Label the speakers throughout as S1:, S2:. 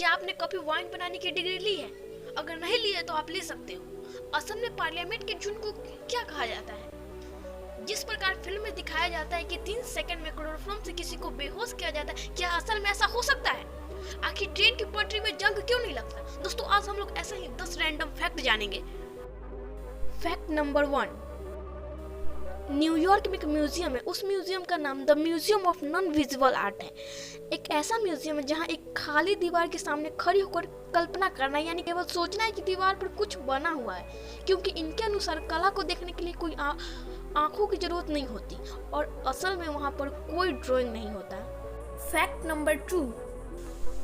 S1: क्या आपने कभी वाइन बनाने की डिग्री ली है? अगर नहीं ली है तो आप ले सकते हो। असल में पार्लियामेंट के झुंड को क्या कहा जाता है? जिस प्रकार फिल्म में दिखाया जाता है कि 3 सेकंड में क्लोरोफॉर्म से किसी को बेहोश किया जाता है, क्या असल में ऐसा हो सकता है? आखिर ट्रेन की पटरी में जंग क्यों नहीं लगता? दोस्तों, आज हम लोग ऐसे ही 10 रैंडम फैक्ट जानेंगे। फैक्ट नंबर 1, न्यूयॉर्क में एक म्यूजियम है। उस म्यूजियम का नाम the museum of non visible art है। एक ऐसा म्यूजियम है जहाँ एक खाली दीवार के सामने खड़ी होकर कल्पना करना, यानी केवल सोचना है कि दीवार पर कुछ बना हुआ है, क्योंकि इनके अनुसार कला को देखने के लिए कोई आंखों की जरूरत नहीं होती और असल में वहाँ पर कोई ड्राइंग नहीं होता। फैक्ट नंबर 2,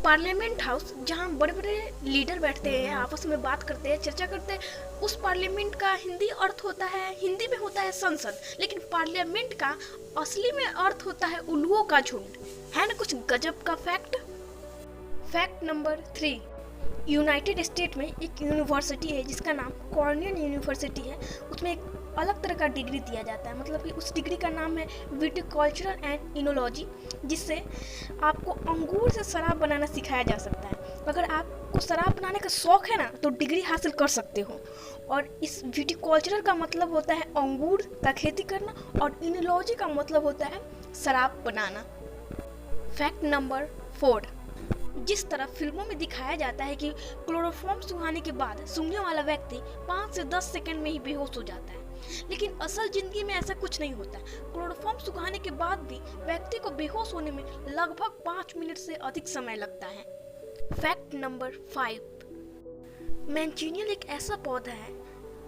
S1: पार्लियामेंट हाउस, जहाँ बड़े बड़े लीडर बैठते हैं, आपस में बात करते हैं, चर्चा करते हैं, उस पार्लियामेंट का हिंदी अर्थ होता है, हिंदी में होता है संसद, लेकिन पार्लियामेंट का असली में अर्थ होता है उल्लुओं का झुंड। है ना कुछ गजब का fact. Fact number 3, United state में एक यूनिवर्सिटी है जिसका नाम कॉर्नेल यूनिवर्सिटी है। उसमें एक अलग तरह का डिग्री दिया जाता है, मतलब कि उस डिग्री का नाम है विटिकल्चर एंड इनोलॉजी, जिससे आपको अंगूर से शराब बनाना सिखाया जा सकता है। अगर आपको शराब बनाने का शौक है ना, तो डिग्री हासिल कर सकते हो। और इस विटिकल्चर का मतलब होता है अंगूर का खेती करना और इनोलॉजी का मतलब होता है शराब बनाना। फैक्ट नंबर 4, जिस तरह फिल्मों में दिखाया जाता है कि क्लोरोफॉर्म सुखाने के बाद सूंघने वाला व्यक्ति 5 से 10 सेकंड में ही बेहोश हो जाता है, लेकिन असल जिंदगी में ऐसा कुछ नहीं होता। क्लोरोफॉर्म सुखाने के बाद भी व्यक्ति को बेहोश होने में लगभग 5 मिनट से अधिक समय लगता है। फैक्ट नंबर 5, मैंचीनियल एक ऐसा पौधा है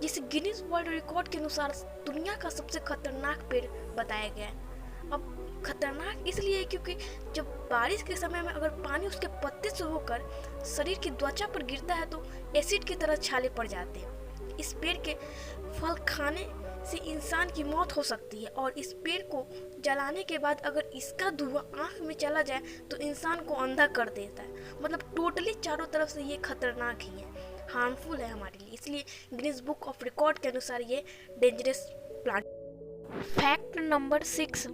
S1: जिसे गिनीज वर्ल्ड रिकॉर्ड के अनुसार दुनिया का सबसे खतरनाक पेड़ बताया गया है। अब खतरनाक इसलिए है क्योंकि जब बारिश के समय में अगर पानी उसके पत्ते से होकर शरीर की त्वचा पर गिरता है तो एसिड की तरह छाले पड़ जाते हैं। इस पेड़ के फल खाने से इंसान की मौत हो सकती है और इस पेड़ को जलाने के बाद अगर इसका धुआं आँख में चला जाए तो इंसान को अंधा कर देता है। मतलब टोटली चारों तरफ से ये खतरनाक ही है, हार्मफुल है हमारे लिए, इसलिए गिनीज बुक ऑफ रिकॉर्ड के अनुसार ये डेंजरस प्लांट। फैक्ट नंबर 6,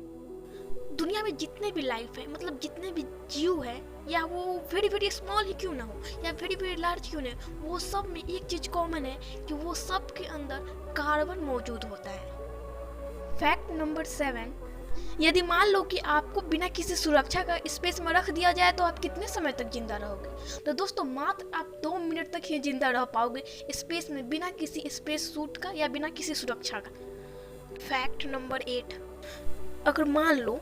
S1: दुनिया में जितने भी लाइफ है, मतलब जितने भी जीव है, या वो वेरी वेरी स्मॉल ही क्यों ना हो या वेरी वेरी लार्ज क्यों ना हो, वो सब में एक चीज कॉमन है कि वो सब के अंदर कार्बन मौजूद होता है। फैक्ट नंबर 7, यदि मान लो कि आपको बिना किसी सुरक्षा का स्पेस में रख दिया जाए तो आप कितने समय तक जिंदा रहोगे? तो दोस्तों, मात्र आप 2 मिनट तक ही जिंदा रह पाओगे स्पेस में, बिना किसी स्पेस सूट का या बिना किसी सुरक्षा का। फैक्ट नंबर 8, अगर मान लो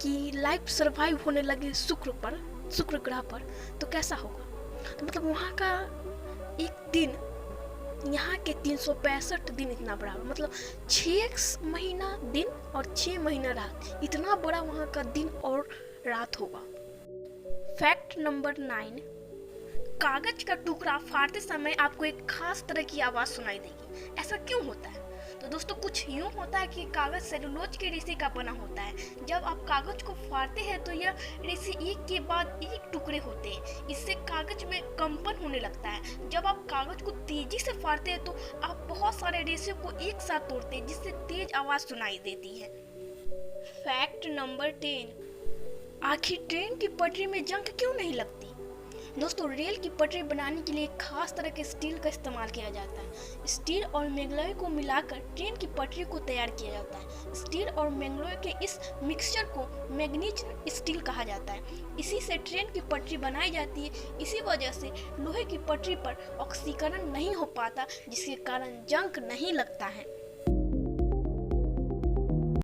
S1: कि लाइफ सरवाइव होने लगे शुक्र ग्रह पर, तो कैसा होगा? तो मतलब वहाँ का एक दिन यहाँ के 365 दिन इतना बड़ा, मतलब 6 महीना दिन और 6 महीना रात, इतना बड़ा वहाँ का दिन और रात होगा। फैक्ट नंबर 9, कागज का टुकड़ा फाड़ते समय आपको एक खास तरह की आवाज सुनाई देगी। ऐसा क्यों होता है? तो दोस्तों, कुछ यूँ होता है कि कागज सेलुलोज के रेशे का बना होता है। जब आप कागज को फाड़ते हैं तो यह रेशे एक के बाद एक टुकड़े होते हैं, इससे कागज में कंपन होने लगता है। जब आप कागज को तेजी से फाड़ते हैं तो आप बहुत सारे रेशे को एक साथ तोड़ते हैं, जिससे तेज आवाज सुनाई देती है। फैक्ट नंबर 10, आखिर ट्रेन की पटरी में जंग क्यों नहीं लगती? दोस्तों, रेल की पटरी बनाने के लिए एक खास तरह के स्टील का इस्तेमाल किया जाता है। स्टील और मैग्नीज को मिलाकर ट्रेन की पटरी को तैयार किया जाता है। स्टील और मैग्नीज के इस मिक्सचर को मैग्नीज स्टील कहा जाता है। इसी से ट्रेन की पटरी बनाई जाती है। इसी वजह से लोहे की पटरी पर ऑक्सीकरण नहीं हो पाता, जिसके कारण जंग नहीं लगता है।